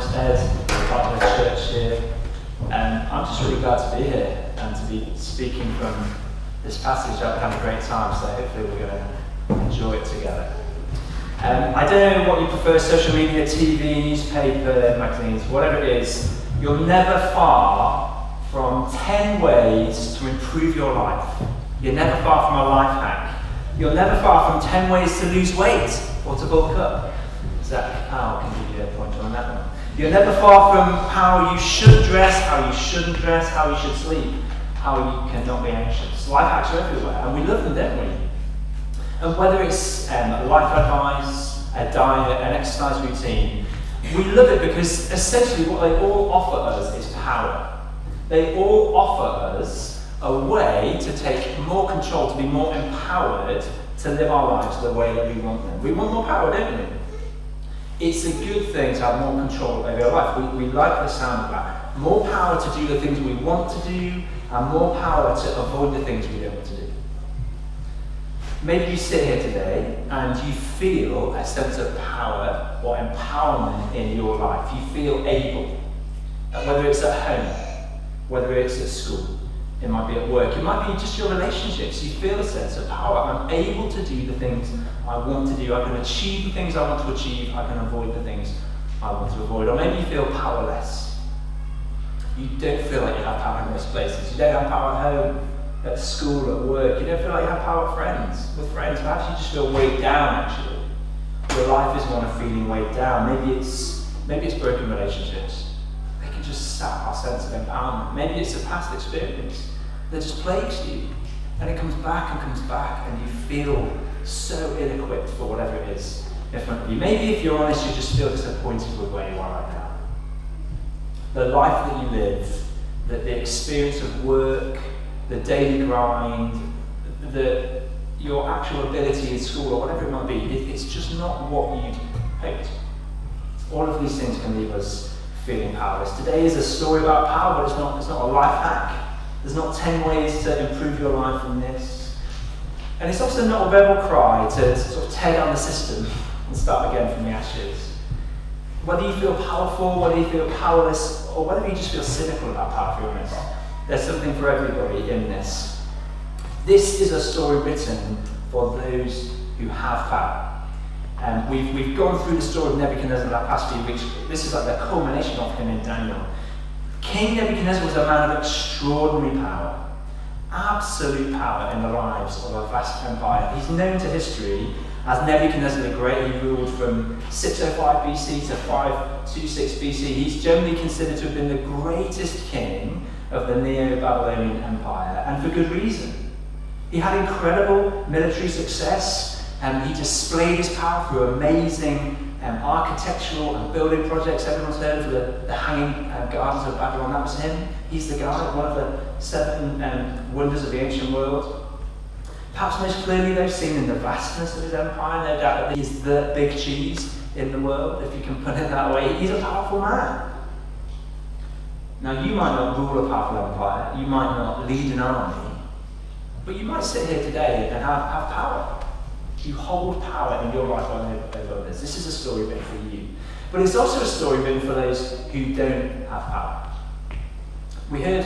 name's Ed, I'm part of the church here, and I'm just really glad to be here and to be speaking from this passage. I've had a great time, so hopefully we're going to enjoy it together. I don't know what you prefer, social media, TV, newspaper, magazines, whatever it is, you're never far from 10 ways to improve your life. You're never far from a life hack. You're never far from 10 ways to lose weight or to bulk up. Zach Powell can give you a point on that one. You're never far from how you should dress, how you shouldn't dress, how you should sleep, how you cannot be anxious. Life hacks are everywhere, and we love them, don't we? And whether it's life advice, a diet, an exercise routine, we love it because essentially what they all offer us is power. They all offer us a way to take more control, to be more empowered, to live our lives the way that we want them. We want more power, don't we? It's a good thing to have more control over your life. We like the sound of that. More power to do the things we want to do, and more power to avoid the things we don't want to do. Maybe you sit here today and you feel a sense of power or empowerment in your life. You feel able, whether it's at home, whether it's at school, it might be at work, it might be just your relationships. You feel a sense of power. I'm able to do the things I want to do. I can achieve the things I want to achieve. I can avoid the things I want to avoid. Or maybe you feel powerless. You don't feel like you have power in those places. You don't have power at home, at school, at work. You don't feel like you have power with friends. Perhaps you just feel weighed down, actually. Your life is one of feeling weighed down. Maybe it's broken relationships. They can just sap our sense of empowerment. Maybe it's a past experience that just plagues you. And it comes back, and you feel so ill-equipped for whatever it is in front of you. Maybe if you're honest, you just feel disappointed with where you are right now. The life that you live, the experience of work, the daily grind, your actual ability in school or whatever it might be, it's just not what you'd hoped. All of these things can leave us feeling powerless. Today is a story about power, but it's not a life hack. There's not 10 ways to improve your life from this. And it's also not a verbal cry to sort of tear down the system and start again from the ashes. Whether you feel powerful, whether you feel powerless, or whether you just feel cynical about power, if you're honest, there's something for everybody in this. This is a story written for those who have power. We've gone through the story of Nebuchadnezzar the past few weeks. This is like the culmination of him in Daniel. King Nebuchadnezzar was a man of extraordinary power, absolute power in the lives of a vast empire. He's known to history as Nebuchadnezzar the Great. He ruled from 605 BC to 526 BC. He's generally considered to have been the greatest king of the Neo-Babylonian Empire, and for good reason. He had incredible military success, and he displayed his power through amazing architectural and building projects. Everyone's heard of the Hanging Gardens of Babylon. That was him. He's the guy, one of the 7 wonders of the ancient world. Perhaps most clearly they've seen in the vastness of his empire, no doubt that he's the big cheese in the world, if you can put it that way. He's a powerful man. Now you might not rule a powerful empire, you might not lead an army, but you might sit here today and have power. You hold power in your life over others. This is a story written for you. But it's also a story written for those who don't have power. We heard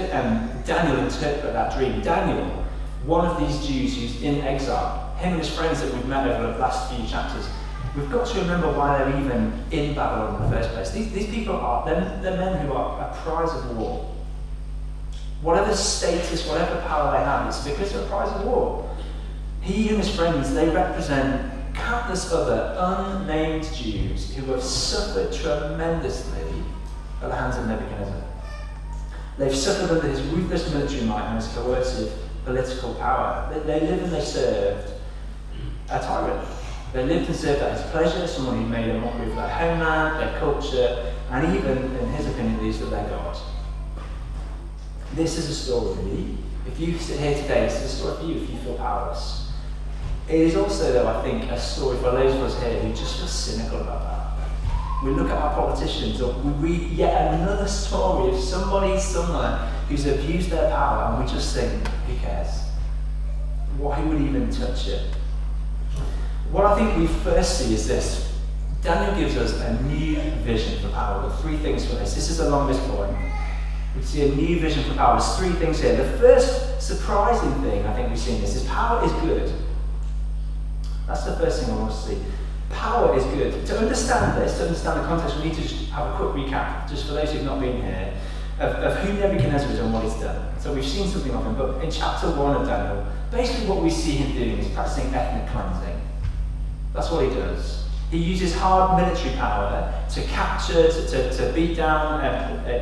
Daniel interpret that dream. Daniel, one of these Jews who's in exile, him and his friends that we've met over the last few chapters, we've got to remember why they're even in Babylon in the first place. These people they're men who are a prize of war. Whatever status, whatever power they have, it's because they're a prize of war. He and his friends, they represent countless other unnamed Jews who have suffered tremendously at the hands of Nebuchadnezzar. They've suffered under his ruthless military might and his coercive political power. They lived and they served a tyrant. They lived and served at his pleasure, someone who made a mockery of their homeland, their culture, and even, in his opinion, these were their God. This is a story, if you sit here today, this is a story for you if you feel powerless. It is also, though, I think, a story for those of us here who just feel cynical about that. We look at our politicians, or we read yet another story of somebody somewhere who's abused their power, and we just think, who cares? Why would he even touch it? What I think we first see is this. Daniel gives us a new vision for power. We've got three things for this. This is the longest point. We see a new vision for power. There's three things here. The first surprising thing I think we see in this is power is good. That's the first thing I want to see. Power is good. To understand this, to understand the context, we need to just have a quick recap, just for those who've not been here, of who Nebuchadnezzar is and what he's done. So we've seen something of him, but in chapter 1 of Daniel, basically what we see him doing is practicing ethnic cleansing. That's what he does. He uses hard military power to capture, to beat down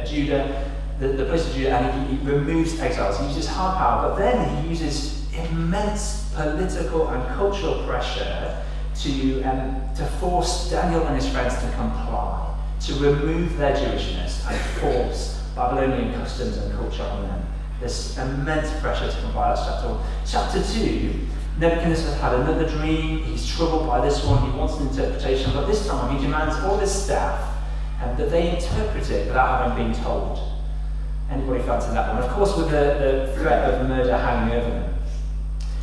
Judah, the place of Judah, and he removes exiles. He uses hard power, but then he uses immense political and cultural pressure to force Daniel and his friends to comply, to remove their Jewishness and force Babylonian customs and culture on them. There's immense pressure to comply. That's chapter 1. Chapter 2, Nebuchadnezzar had another dream. He's troubled by this one. He wants an interpretation, but this time he demands all his staff that they interpret it without having been told. Anybody fancy that one? Of course, with the threat of murder hanging over him.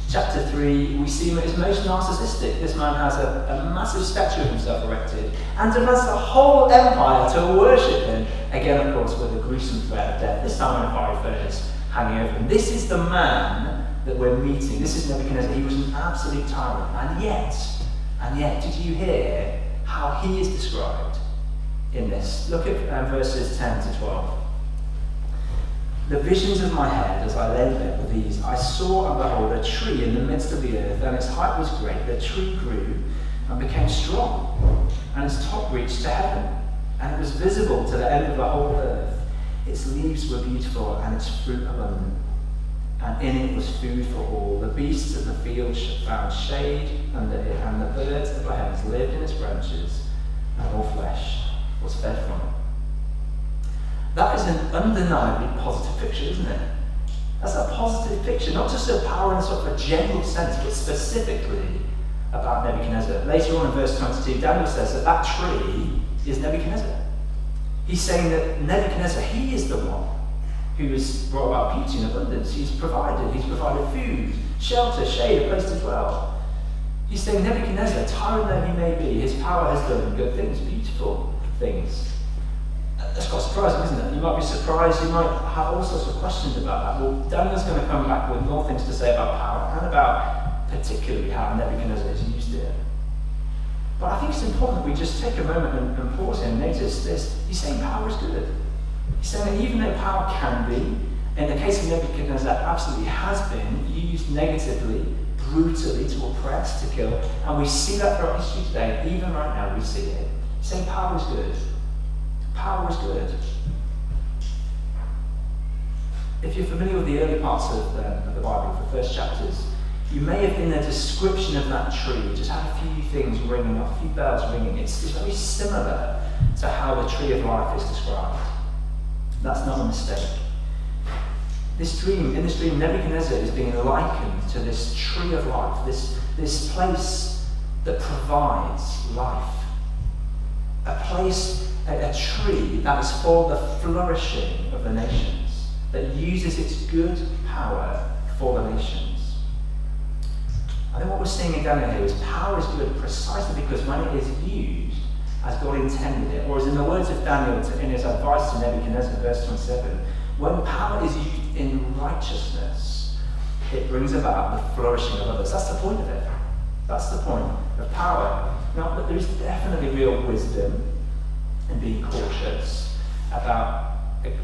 Chapter 3, we see him as most narcissistic. This man has a massive statue of himself erected and demands the whole empire to worship him. Again, of course, with a gruesome threat of death, this time in a fiery furnace hanging over him. This is the man that we're meeting. This is Nebuchadnezzar. He was an absolute tyrant. And yet, did you hear how he is described in this? Look at verses 10 to 12. The visions of my head as I lay there were these. I saw and behold a tree in the midst of the earth, and its height was great. The tree grew and became strong, and its top reached to heaven, and it was visible to the end of the whole earth. Its leaves were beautiful, and its fruit abundant, and in it was food for all. The beasts of the field found shade under it, and the birds of the heavens lived in its branches, and all flesh was fed from it. That is an undeniably positive picture, isn't it? That's a positive picture, not just of power in sort of a general sense, but specifically about Nebuchadnezzar. Later on in verse 22, Daniel says that tree is Nebuchadnezzar. He's saying that Nebuchadnezzar, he is the one who has brought about beauty and abundance. He's provided food, shelter, shade, a place to dwell. He's saying Nebuchadnezzar, tyrant though he may be, his power has done good things, beautiful things. That's quite surprising, isn't it? You might be surprised, you might have all sorts of questions about that. Well, Daniel's going to come back with more things to say about power and about particularly how Nebuchadnezzar has used it. But I think it's important that we just take a moment and pause here and notice this. He's saying power is good. He's saying that even though power can be, in the case of Nebuchadnezzar, absolutely has been used negatively, brutally to oppress, to kill, and we see that throughout history today, even right now we see it. He's saying power is good. Power is good. If you're familiar with the early parts of the Bible, the first chapters, you may have in the description of that tree just had a few things ringing off, a few bells ringing. It's very similar to how the tree of life is described. That's not a mistake. In this dream, Nebuchadnezzar is being likened to this tree of life, this place that provides life. A tree that is for the flourishing of the nations, that uses its good power for the nations. I think what we're seeing in Daniel here is power is good precisely because when it is used as God intended it, or as in the words of Daniel in his advice to Nebuchadnezzar, verse 27, when power is used in righteousness, it brings about the flourishing of others. That's the point of it. That's the point of power. Now, but there is definitely real wisdom in being cautious about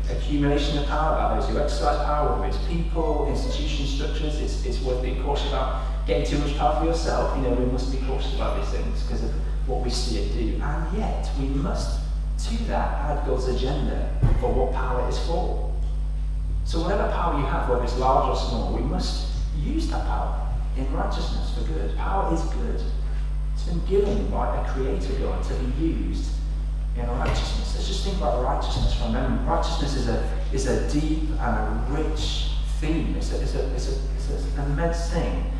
accumulation of power, about those who exercise power, whether it's people, institutions, structures. It's worth being cautious about getting too much power for yourself. We must be cautious about these things because of what we see it do. And yet, we must, to that, add God's agenda for what power is for. So whatever power you have, whether it's large or small, we must use that power in righteousness for good. Power is good. It's been given by a creator God to be used in righteousness. Let's just think about righteousness for a moment. Righteousness is a deep and a rich theme. It's an immense thing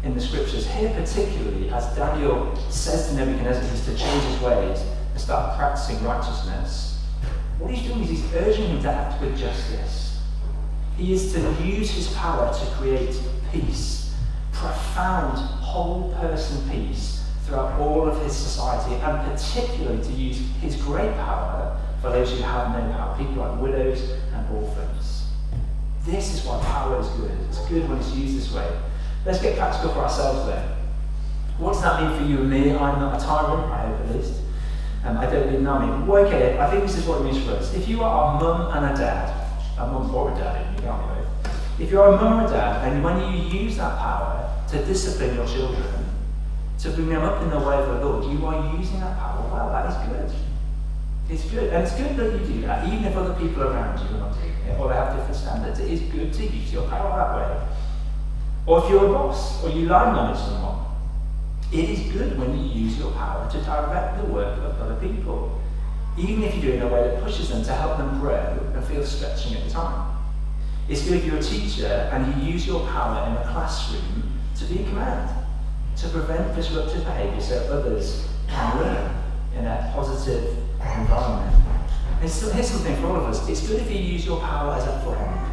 in the scriptures. Here particularly, as Daniel says to Nebuchadnezzar, he's to change his ways and start practicing righteousness. What he's doing is he's urging him to act with justice. He is to use his power to create peace, profound whole person peace throughout all of his society, and particularly to use his great power for those who have no power, people like widows and orphans. This is why power is good. It's good when it's used this way. Let's get practical for ourselves then. What does that mean for you and me? I'm not a tyrant, I hope at least. I don't need an army. Well, okay, I think this is what it means for us. If you are a mum and a dad, a mum or a dad, you can't be both. If you're a mum or a dad, and when you use that power to discipline your children, to bring them up in the way of the Lord, you are using that power well. That is good. It's good. And it's good that you do that, even if other people around you are not doing it, or they have different standards. It is good to use your power that way. Or if you're a boss, or you line manage someone, it is good when you use your power to direct the work of other people, even if you do it in a way that pushes them to help them grow and feel stretching at the time. It's good if you're a teacher and you use your power in a classroom to be a command, to prevent disruptive behaviour so others can learn in a positive environment. And so here's something for all of us. It's good if you use your power as a friend,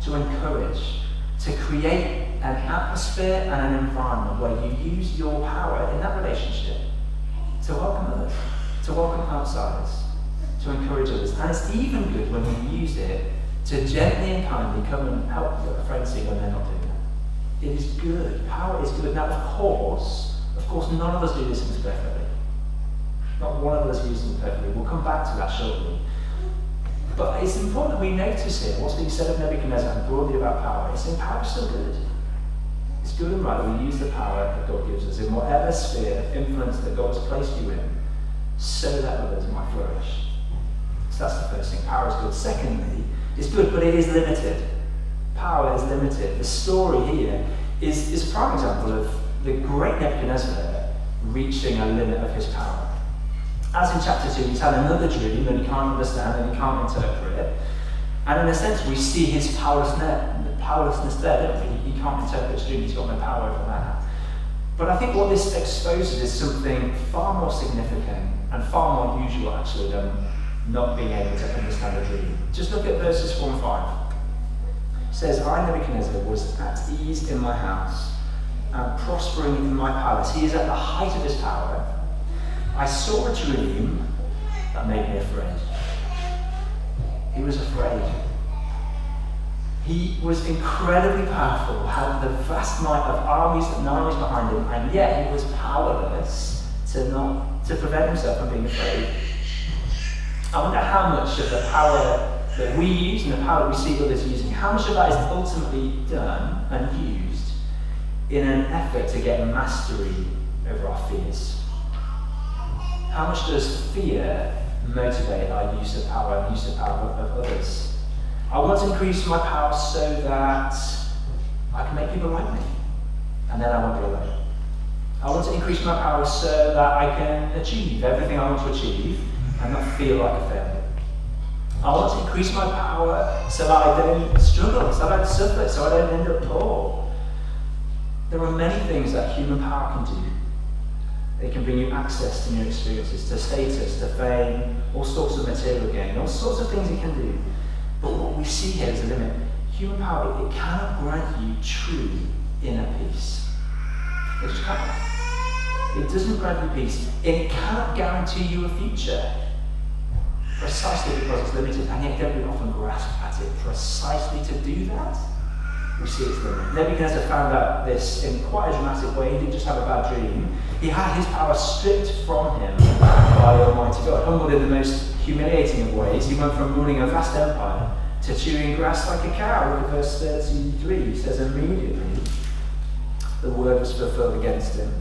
to encourage, to create an atmosphere and an environment where you use your power in that relationship to welcome others, to welcome outsiders, to encourage others. And it's even good when you use it to gently and kindly come and help a friend see when they're not doing that. It is good. Power is good. Now, of course, none of us do these things perfectly. Not one of us uses them perfectly. We'll come back to that shortly. But it's important that we notice here what's being said of Nebuchadnezzar and broadly about power. It's saying power is still good. It's good and right that we use the power that God gives us in whatever sphere of influence that God has placed you in, so that others might flourish. So that's the first thing. Power is good. Secondly, it's good, but it is limited. Power is limited. The story here is a prime example of the great Nebuchadnezzar reaching a limit of his power. As in chapter 2, he's had another dream that he can't understand and he can't interpret. And in a sense, we see his powerlessness there, don't we? He can't interpret his dream, he's got no power over that. But I think what this exposes is something far more significant and far more usual, actually, than not being able to understand a dream. Just look at verses 4 and 5. It says, I, Nebuchadnezzar, was at ease in my house and prospering in my palace. He is at the height of his power. I saw a dream that made me afraid. He was afraid. He was incredibly powerful, had the vast might of armies and armies behind him, and yet he was powerless to prevent himself from being afraid. I wonder how much of the power that we use and the power that we see others using, how much of that is ultimately done and used in an effort to get mastery over our fears. How much does fear motivate our use of power and use of power of others? I want to increase my power so that I can make people like me, and then I won't be alone. I want to increase my power so that I can achieve everything I want to achieve and not feel like a failure. I want to increase my power so that I don't struggle, so I don't suffer, so I don't end up poor. There are many things that human power can do. It can bring you access to new experiences, to status, to fame, all sorts of material gain, all sorts of things it can do. But what we see here is a limit. Human power, it cannot grant you true inner peace. It just can't. It doesn't grant you peace. It cannot guarantee you a future. Precisely because it's limited, and yet don't we often grasp at it precisely to do that? We see its limit. Nebuchadnezzar found out this in quite a dramatic way. He didn't just have a bad dream. He had his power stripped from him by Almighty God. Humbled in the most humiliating of ways, he went from ruling a vast empire to chewing grass like a cow. Look at verse 33. He says, immediately the word was fulfilled against him.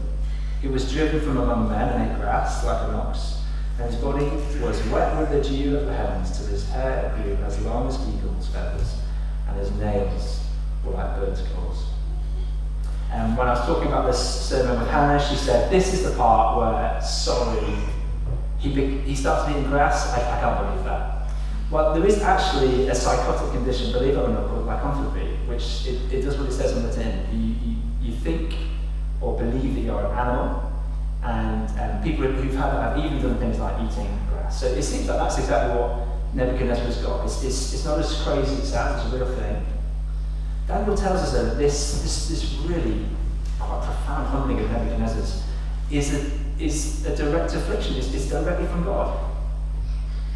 He was driven from among men and ate grass like an ox, and his body was wet with the dew of the heavens till his hair grew as long as eagle's feathers, and his nails were like birds' claws. And when I was talking about this sermon with Hannah, she said, this is the part where, he starts eating grass. I can't believe that. Well, there is actually a psychotic condition, believe it or not, called lycanthropy, which it does what it says on the tin. You think or believe that you're an animal, and people who've had that have even done things like eating grass. So it seems like that's exactly what Nebuchadnezzar's got. It's not as crazy as it sounds, it's a real thing. Daniel tells us that this really quite profound humbling of Nebuchadnezzar's is a direct affliction, is directly from God.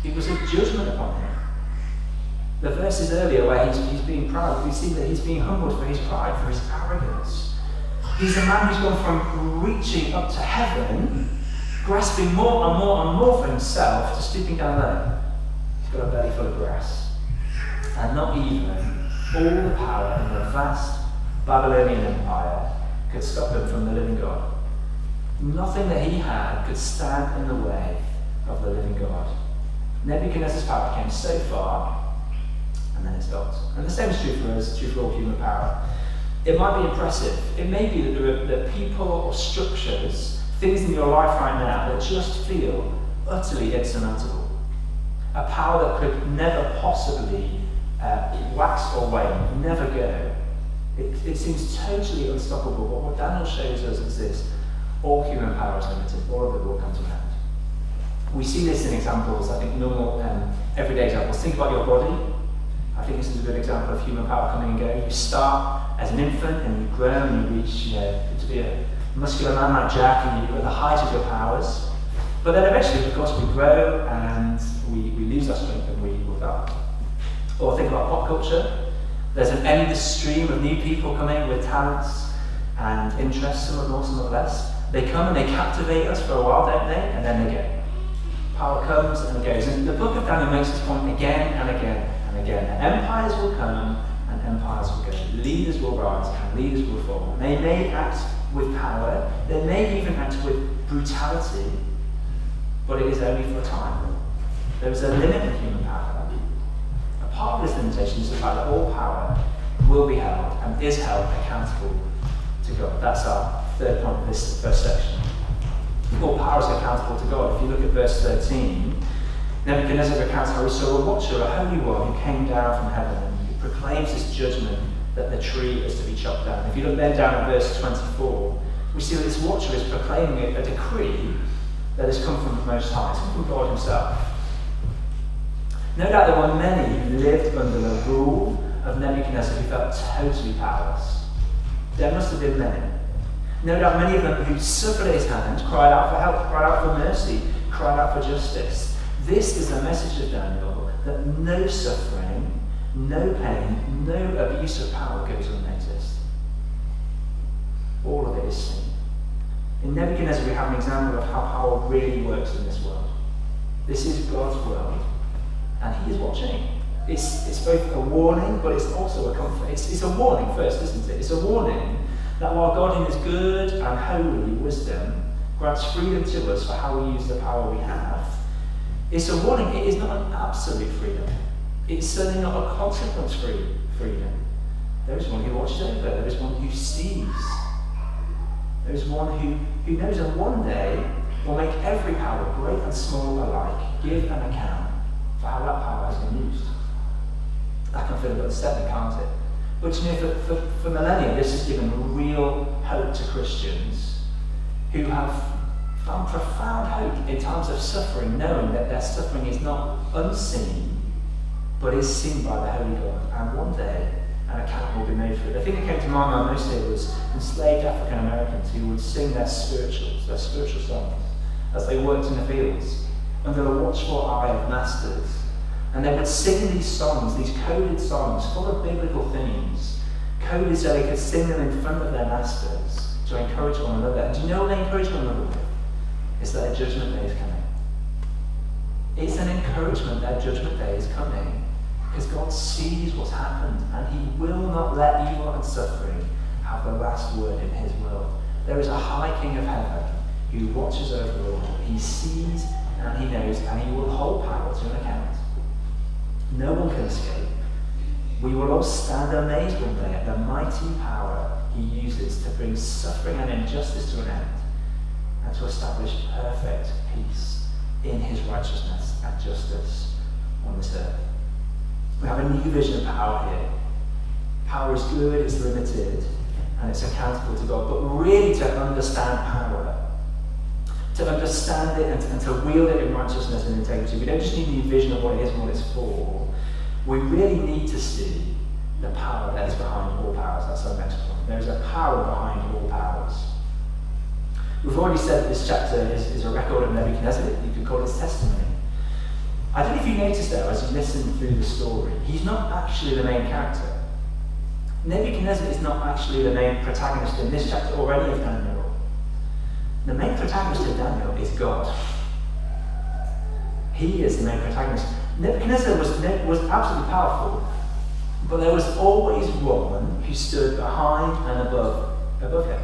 It was a judgment upon him. The verses earlier where he's being proud, we see that he's being humbled for his pride, for his arrogance. He's a man who's gone from reaching up to heaven, grasping more and more and more for himself, to stooping down low. He's got a belly full of grass. And not even all the power in the vast Babylonian Empire could stop him from the living God. Nothing that he had could stand in the way of the living God. Nebuchadnezzar's power came so far, and then it stopped. And the same is true for us, it's true for all human power. It might be impressive. It may be that there are people or structures, things in your life right now that just feel utterly insurmountable. A power that could never possibly wax or wane, never go. It seems totally unstoppable, but what Daniel shows us is this: all human power is limited, all of it will come to an end. We see this in examples, I think normal, everyday examples. Think about your body. I think this is a good example of human power coming and going. You start as an infant and you grow and you reach to be a muscular man like Jack, and you're at the height of your powers. But then eventually, of course, we grow and we lose our strength and we will die. Or think about pop culture. There's an endless stream of new people coming with talents and interests, some are more, some are less. They come and they captivate us for a while, don't they? And then they go. Power comes and goes. And the book of Daniel makes this point again and again and again. Empires will come and empires will go. Leaders will rise and leaders will fall. They may act with power, they may even act with brutality, but it is only for a time. There is a limit in human power. A part of this limitation is the fact that all power will be held and is held accountable to God. That's our third point of this first section. All power is accountable to God. If you look at verse 13, Nebuchadnezzar recounts how he saw a watcher, a holy one, who came down from heaven, and he proclaims this judgment that the tree is to be chopped down. If you look then down at verse 24, we see that this watcher is proclaiming a decree that has come from the Most High. It's come from God himself. No doubt there were many who lived under the rule of Nebuchadnezzar who felt totally powerless. There must have been many. No doubt many of them who suffered at his hand, cried out for help, cried out for mercy, cried out for justice. This is the message of Daniel, that no suffering, no pain, no abuse of power goes unnoticed. All of it is sin. In Nebuchadnezzar we have an example of how power really works in this world. This is God's world, and he is watching. It's both a warning, but it's also a comfort. It's a warning first, isn't it? It's a warning that while God in his good and holy wisdom grants freedom to us for how we use the power we have, it's a warning. It is not an absolute freedom. It's certainly not a consequence-free freedom. There is one who watches over. There is one who sees. There is one who knows that one day will make every power, great and small alike, give an account for how that power has been used. That can feel a bit unsettling, can't it? But you know, for millennia, this has given real hope to Christians who have found profound hope in times of suffering, knowing that their suffering is not unseen, but is seen by the Holy God. And one day, an account will be made for it. The thing that came to my mind mostly was enslaved African Americans who would sing their spiritual songs, as they worked in the fields, under the watchful eye of masters. And they would sing these songs, these coded songs, full of biblical themes, coded so they could sing them in front of their masters to encourage one another. And do you know what they encourage one another with? It's that a judgment day is coming. It's an encouragement that judgment day is coming, because God sees what's happened, and he will not let evil and suffering have the last word in his world. There is a high King of heaven who watches over all. He sees and he knows, and he will hold power to an account. No one can escape. We will all stand amazed one day at the mighty power he uses to bring suffering and injustice to an end, and to establish perfect peace in his righteousness and justice on this earth. We have a new vision of power here. Power is good, it's limited, and it's accountable to God. But really, to understand power, to understand it and to wield it in righteousness and integrity, we don't just need a new vision of what it is and what it's for. We really need to see the power that is behind all powers. That's our next point. There is a power behind all powers. We've already said that this chapter is a record of Nebuchadnezzar. You could call it his testimony. I don't know if you noticed though, as you listen through the story, he's not actually the main character. Nebuchadnezzar is not actually the main protagonist in this chapter or any of Daniel. The main protagonist of Daniel is God. He is the main protagonist. Nebuchadnezzar was absolutely powerful, but there was always one who stood behind and above him.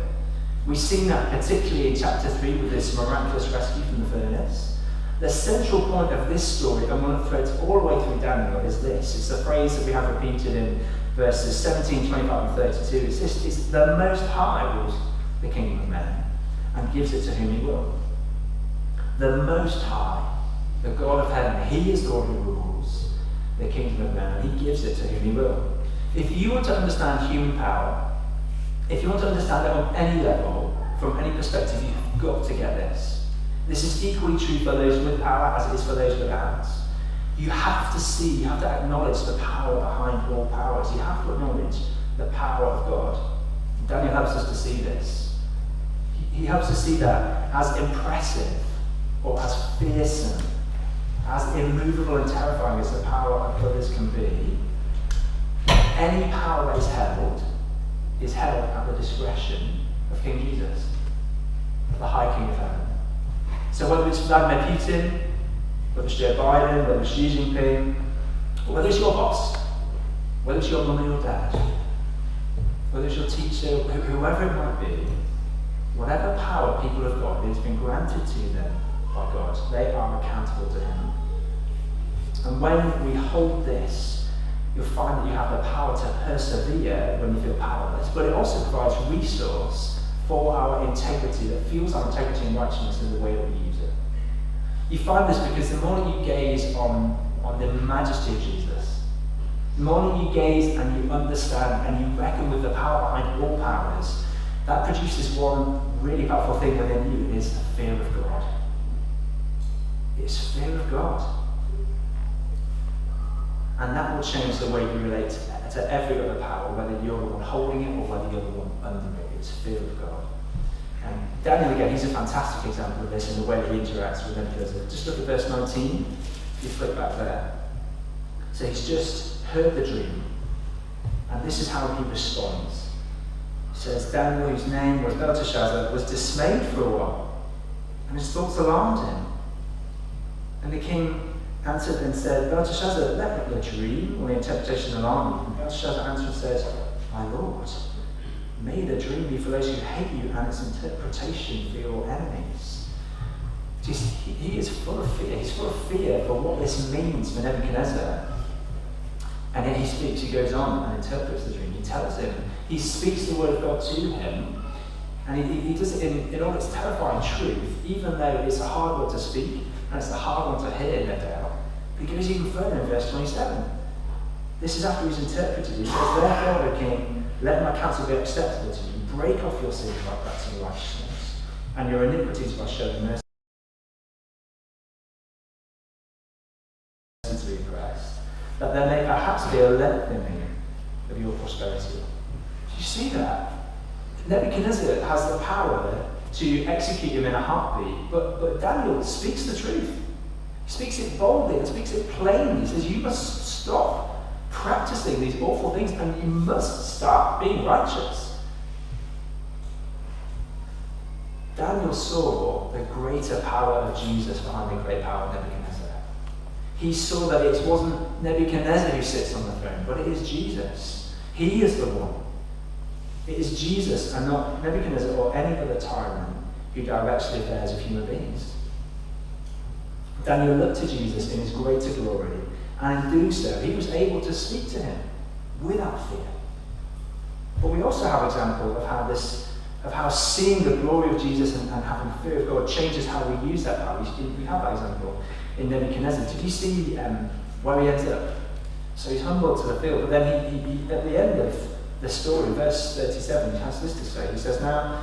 We've seen that particularly in chapter 3 with this miraculous rescue from the furnace. The central point of this story, and one that threads all the way through Daniel, is this. It's the phrase that we have repeated in verses 17, 25 and 32. It's this: it's the Most High rules the kingdom of men and gives it to whom he will. The Most High, the God of heaven, he is the one who rules the kingdom of men, and he gives it to whom he will. If you want to understand human power, if you want to understand it on any level, from any perspective, you've got to get this. This is equally true for those with power as it is for those without. You have to see, you have to acknowledge the power behind all powers. You have to acknowledge the power of God. Daniel helps us to see this. He helps us see that as impressive or as fearsome, as immovable and terrifying as the power of others can be, any power that is held at the discretion of King Jesus, the High King of Heaven. So whether it's Vladimir Putin, whether it's Joe Biden, whether it's Xi Jinping, or whether it's your boss, whether it's your mummy or dad, whether it's your teacher, whoever it might be, whatever power people have got that has been granted to them by God, they are accountable to him. And when we hold this, you'll find that you have the power to persevere when you feel powerless, but it also provides resource for our integrity that fuels our integrity and righteousness in the way that we use it. You find this because the more that you gaze on the majesty of Jesus, the more that you gaze and you understand and you reckon with the power behind all powers, that produces one really powerful thing within you. It is the fear of God. It's fear of God. And that will change the way you relate to every other power, whether you're the one holding it or whether you're the one under it. It's fear of God. And Daniel, again, he's a fantastic example of this in the way that he interacts with Nebuchadnezzar. Just look at verse 19, if you flip back there. So he's just heard the dream, and this is how he responds. He says, Daniel, whose name was Belteshazzar, was dismayed for a while, and his thoughts alarmed him. And the king answered and said, Belteshazzar, let not the dream or the interpretation alarm you. And Belteshazzar answered and says, my lord, may the dream be for those who hate you and its interpretation for your enemies. He is full of fear. He's full of fear for what this means for Nebuchadnezzar. And then he speaks, he goes on and interprets the dream. He tells him, he speaks the word of God to him, and he does it in all its terrifying truth, even though it's a hard word to speak, and it's a hard one to hear, no doubt. He goes even further in verse 27. This is after he's interpreted. He says, therefore, O king, let my counsel be acceptable to you. Break off your sins by practicing righteousness, and your iniquities by showing mercy to be oppressed, that there may perhaps be a lengthening of your prosperity. Do you see that? Nebuchadnezzar has the power to execute him in a heartbeat, but Daniel speaks the truth. He speaks it boldly and speaks it plainly. He says, you must stop practicing these awful things and you must start being righteous. Daniel saw the greater power of Jesus behind the great power of Nebuchadnezzar. He saw that it wasn't Nebuchadnezzar who sits on the throne, but it is Jesus. He is the one. It is Jesus and not Nebuchadnezzar or any other tyrant who directs the affairs of human beings. Daniel looked to Jesus in his greater glory, and in doing so, he was able to speak to him without fear. But we also have an example of how seeing the glory of Jesus and having fear of God changes how we use that power. We have that example in Nebuchadnezzar. Did you see where he ends up? So he's humbled to the field, but then he at the end of the story, verse 37, he has this to say. He says, now,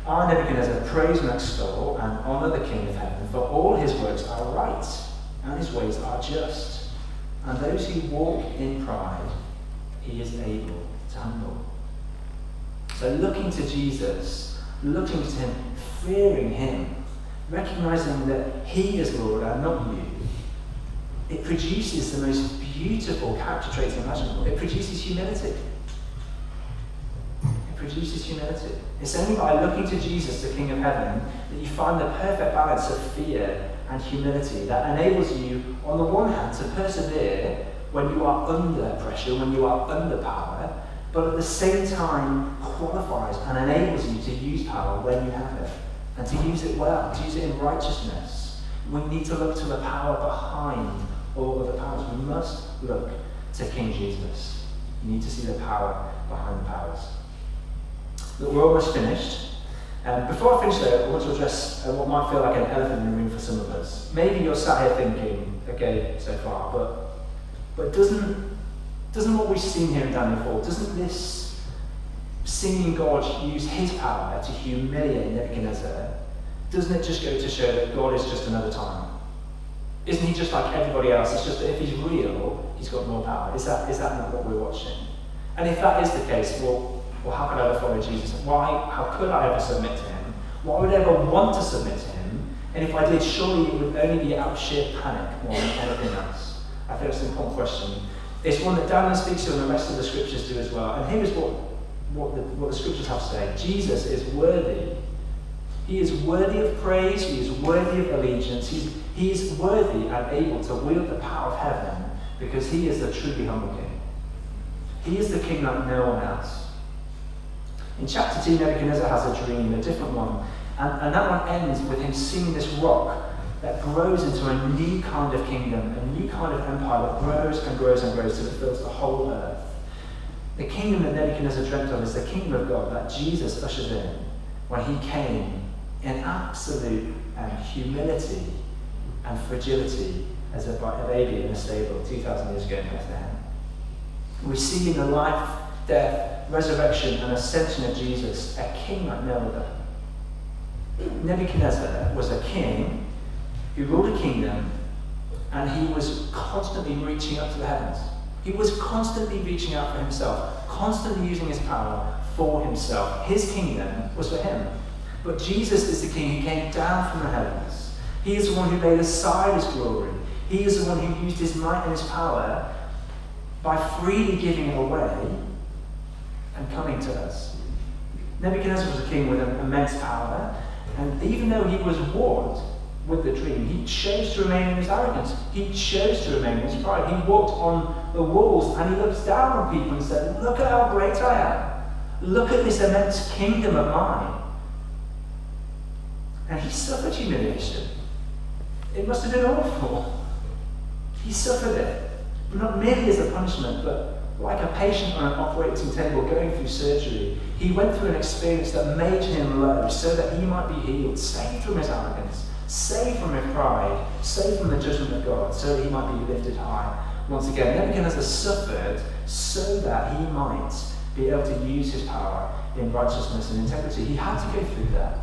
I, Nebuchadnezzar, praise and extol and honour the King of heaven, for all his works are right, and his ways are just. And those who walk in pride, he is able to humble. So looking to Jesus, looking to him, fearing him, recognizing that he is Lord and not you, it produces the most beautiful character traits imaginable. It produces humility. It produces humility. It's only by looking to Jesus, the King of Heaven, that you find the perfect balance of fear and humility that enables you, on the one hand, to persevere when you are under pressure, when you are under power, but at the same time qualifies and enables you to use power when you have it, and to use it well, to use it in righteousness. We need to look to the power behind all of the powers. We must look to King Jesus. You need to see the power behind the powers. Look, we're almost finished. Before I finish though, I want to address what might feel like an elephant in the room for some of us. Maybe you're sat here thinking, okay, so far, but doesn't what we've seen here in Daniel 4, doesn't this seeing God use his power to humiliate Nebuchadnezzar, doesn't it just go to show that God is just another time? Isn't he just like everybody else? It's just that if he's real, he's got more power. Is that not what we're watching? And if that is the case, well, how could I ever follow Jesus? How could I ever submit to him? Why would I ever want to submit to him? And if I did, surely it would only be out of sheer panic more than anything else. I think it's an important question. It's one that Daniel speaks to and the rest of the scriptures do as well. And here is what the scriptures have to say. Jesus is worthy. He is worthy of praise. He is worthy of allegiance. He is worthy and able to wield the power of heaven because he is the truly humble king. He is the king like no one else. In chapter 2, Nebuchadnezzar has a dream, a different one. And that one ends with him seeing this rock that grows into a new kind of kingdom, a new kind of empire that grows and grows and grows till it fills the whole earth. The kingdom that Nebuchadnezzar dreamt of is the kingdom of God that Jesus ushers in when he came in absolute humility and fragility as a baby in a stable 2,000 years ago in Bethlehem. We see in the life, death, resurrection and ascension of Jesus a king like no other. Nebuchadnezzar was a king who ruled a kingdom and he was constantly reaching up to the heavens. He was constantly reaching out for himself, constantly using his power for himself. His kingdom was for him. But Jesus is the king who came down from the heavens. He is the one who laid aside his glory. He is the one who used his might and his power by freely giving it away and coming to us. Nebuchadnezzar was a king with immense power, and even though he was warned with the dream, he chose to remain in his arrogance. He chose to remain in his pride. He walked on the walls and he looked down on people and said, "Look at how great I am. Look at this immense kingdom of mine." And he suffered humiliation. It must have been awful. He suffered it, not merely as a punishment, but like a patient on an operating table going through surgery. He went through an experience that made him low so that he might be healed, saved from his arrogance, saved from his pride, saved from the judgment of God, so that he might be lifted high. Once again, Nebuchadnezzar suffered so that he might be able to use his power in righteousness and integrity. He had to go through that.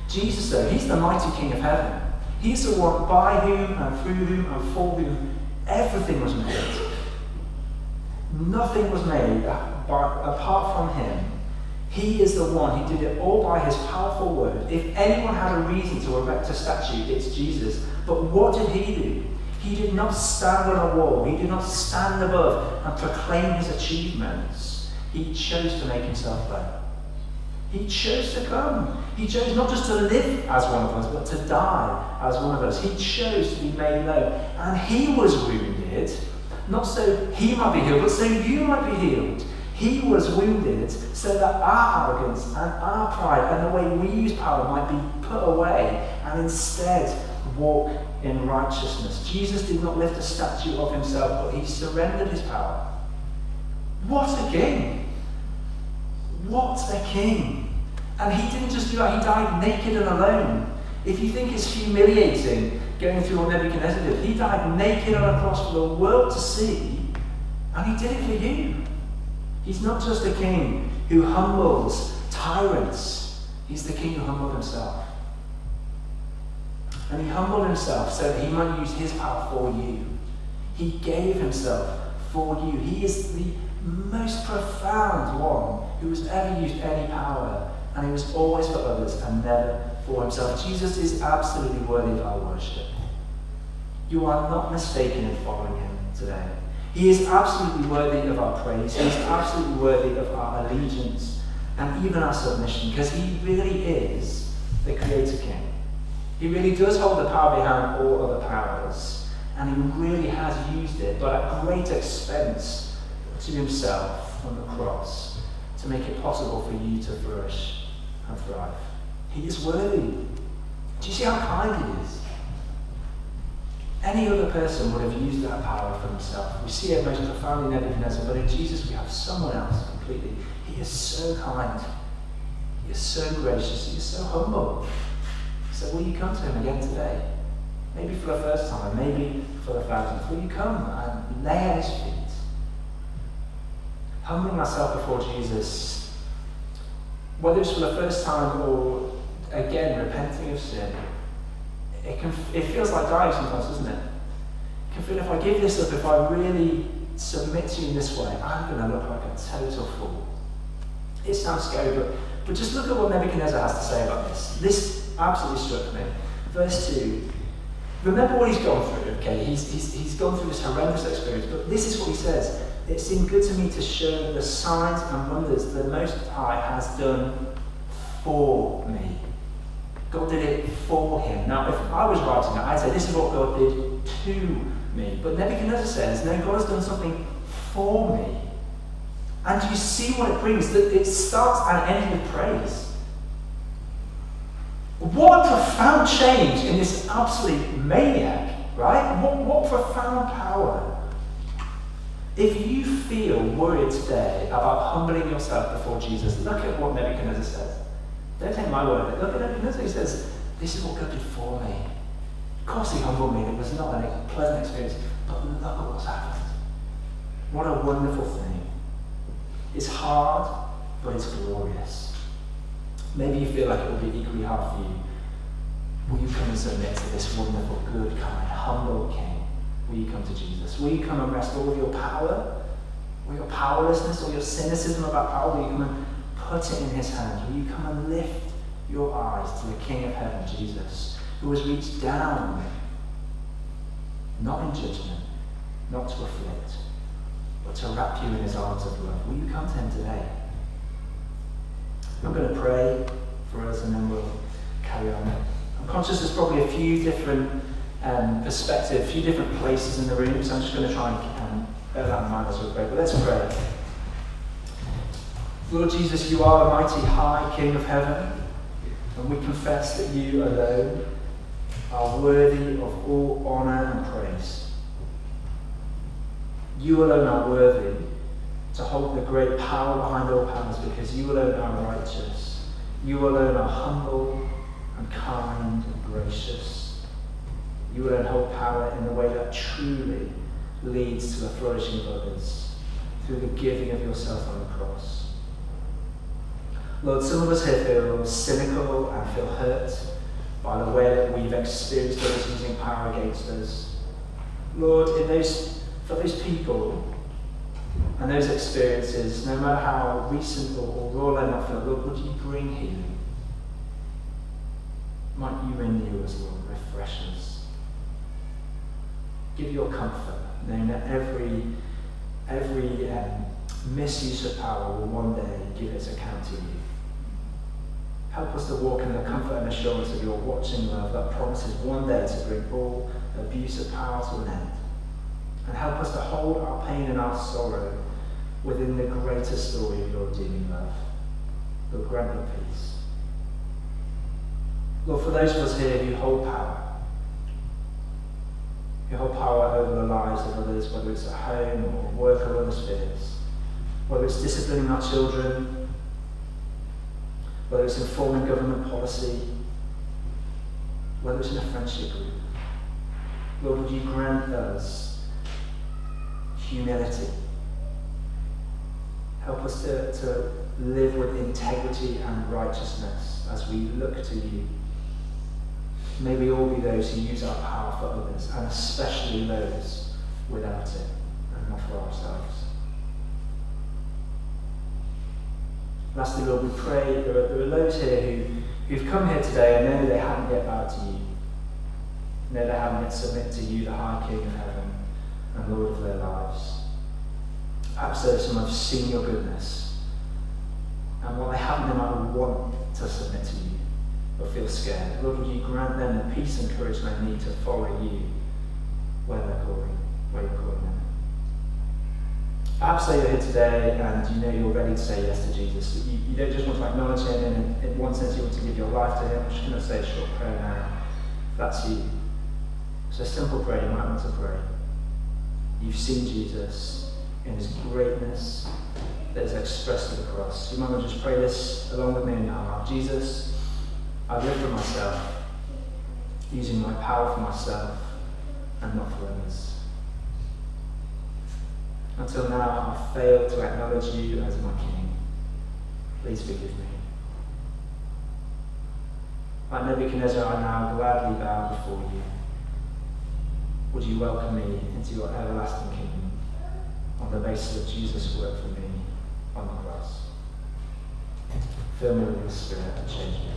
Jesus, though, he's the mighty King of heaven. He's the one by whom and through whom and for whom everything was made. Nothing was made apart from him. He is the one who did it all by his powerful word. If anyone had a reason to erect a statue, it's Jesus. But what did he do? He did not stand on a wall. He did not stand above and proclaim his achievements. He chose to make himself low. He chose to come. He chose not just to live as one of us, but to die as one of us. He chose to be made low. And he was wounded, not so he might be healed, but so you might be healed. He was wounded so that our arrogance and our pride and the way we use power might be put away and instead walk in righteousness. Jesus did not lift a statue of himself, but he surrendered his power. What a king! What a king! And he didn't just do that, he died naked and alone. If you think it's humiliating going through what Nebuchadnezzar did, he died naked on a cross for the world to see, and he did it for you. He's not just a king who humbles tyrants, he's the king who humbled himself. And he humbled himself so that he might use his power for you. He gave himself for you. He is the most profound one who has ever used any power and he was always for others and never for himself. Jesus is absolutely worthy of our worship. You are not mistaken in following him today. He is absolutely worthy of our praise. He is absolutely worthy of our allegiance and even our submission, because he really is the Creator King. He really does hold the power behind all other powers, and he really has used it, but at great expense to himself on the cross, to make it possible for you to flourish and thrive. He is worthy. Do you see how kind he is? Any other person would have used that power for himself. We see it most profoundly in Nebuchadnezzar, but in Jesus we have someone else completely. He is so kind. He is so gracious. He is so humble. So will you come to him again today? Maybe for the first time, maybe for the 1,000th. Will you come and lay at his feet? Humbling myself before Jesus, whether it's for the first time or again repenting of sin, it feels like dying sometimes, doesn't it? It can feel, if I give this up, if I really submit to you in this way, I'm going to look like a total fool. It sounds scary, but just look at what Nebuchadnezzar has to say about this. This absolutely struck me. Verse 2. Remember what he's gone through, okay? He's gone through this horrendous experience, but this is what he says. It seemed good to me to show the signs and wonders the Most High has done for me. God did it for him. Now, if I was writing that, I'd say this is what God did to me. But Nebuchadnezzar says, no, God has done something for me. And you see what it brings. That it starts and ends with praise. What a profound change in this absolute maniac, right? What profound power. If you feel worried today about humbling yourself before Jesus, look at what Nebuchadnezzar says. Don't take my word of it. Look at Nebuchadnezzar. He says, this is what God did for me. Of course he humbled me. It was not a pleasant experience. But look at what's happened. What a wonderful thing. It's hard, but it's glorious. Maybe you feel like it will be equally hard for you. Will you come and submit to this wonderful, good, kind, humble King? Will you come to Jesus? Will you come and rest all of your power, or your powerlessness, or your cynicism about power? Will you come and put it in his hands? Will you come and lift your eyes to the King of heaven, Jesus, who has reached down, not in judgment, not to afflict, but to wrap you in his arms of love? Will you come to him today? I'm going to pray for us and then we'll carry on. I'm conscious there's probably a few different perspectives, a few different places in the room, so I'm just going to try and bear that in mind as we pray. But let's pray. Lord Jesus, you are the mighty high King of heaven, and we confess that you alone are worthy of all honour and praise. You alone are worthy to hold the great power behind all powers, because you alone are righteous. You alone are humble and kind and gracious. You alone hold power in the way that truly leads to the flourishing of others, through the giving of yourself on the cross. Lord, some of us here feel cynical and feel hurt by the way that we've experienced others using power against us. Lord, for those people and those experiences, no matter how recent or raw they might feel, Lord, would you bring healing? Might you renew us, Lord, refresh us. Give your comfort, knowing that every misuse of power will one day give its account to you. Help us to walk in the comfort and assurance of your watching love that promises one day to bring all abuse of power to an end. And help us to hold our pain and our sorrow within the greater story of your redeeming love. Lord, grant your peace. Lord, for those of us here who hold power over the lives of others, whether it's at home or work or other spheres, whether it's disciplining our children, whether it's informing government policy, whether it's in a friendship group, Lord, would you grant us humility? Help us to live with integrity and righteousness as we look to you. May we all be those who use our power for others, and especially those without it, and not for ourselves. Lastly, Lord, we pray there are those here who've come here today and know they haven't yet bowed to you. Know they haven't yet submitted to you, the High King of heaven and Lord of their lives. Perhaps there's some have seen your goodness, and what they haven't, they might want to submit to you, but feel scared. Lord, would you grant them the peace and courage they need to follow you where you're calling them. Perhaps you're here today and you know you're ready to say yes to Jesus. You don't just want to acknowledge him, and in one sense you want to give your life to him. I'm just going to say a short prayer now. If that's you. It's a simple prayer you might want to pray. You've seen Jesus in his greatness that is expressed at the cross. You might want to just pray this along with me in your heart. Jesus, I've lived for myself, using my power for myself and not for others. Until now, I've failed to acknowledge you as my King. Please forgive me. Like Nebuchadnezzar, I now gladly bow before you. Would you welcome me into your everlasting kingdom on the basis of Jesus' work for me on the cross? Fill me with your Spirit and change me.